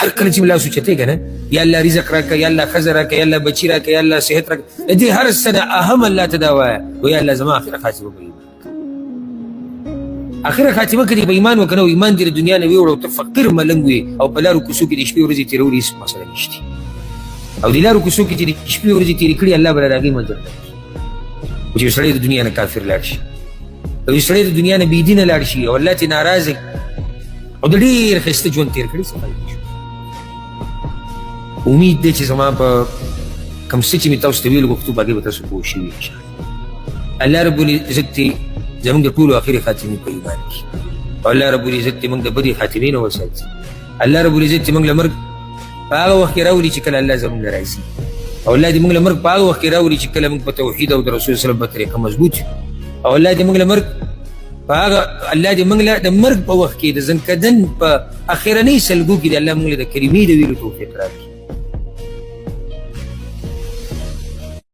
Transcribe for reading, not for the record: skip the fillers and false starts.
هر کله چې ملا سوچته کنه یا الله رزق راکړه یا الله خزر راکړه یا الله بچی راکړه یا الله صحت راکړه دې هر څه اهم الله تداوا او یا الله زما اخر خاتمه به اخر خاتمه کې به ایمان وکنه ایمان دې دنیا نه ویوړو ته فقیر ملنګ وي او په لارو کوڅو کې د شپې ورځې تیرولې هیڅ مسله نشته او د لارو کوڅو کې چې د شپې ورځې تیرې کړي الله به راغی منظر چې سړی د دنیا نه کافر لاړ شي او سړی د دنیا نه بېدینه لاړ شي او الله ته ناراضه او د ډېر ښایسته ژوند تېر کړي څه فایده شو امید دی چې زما په کوم څه چې مې تاسو ته ویلو غوښتو په هغې به تاسو پوه شوي انشاءالله الله رب العزت دې زموږ د ټولو اخرې خاتمې په ایمان کړي او الله رب العزت دې موږ د بدې خاتمې نه وساتي الله رب العزت دې موږ له مرګ په هغه وخت کې راولي چې کله الله زموږ له راځي او الله دې موږ له مرګ په هغه وخت کې راولي چې کله موږ په توحید او د رسول صلی الله علیه وسلم په طریقه مضبوط یو او الله دې موږ له مرګ په هغه الله دې موږ له د مرګ په وخت کې د زنکدن په اخرنۍ سلګو کې د الله موږ له د کلمې د ویلو توفیق راکړي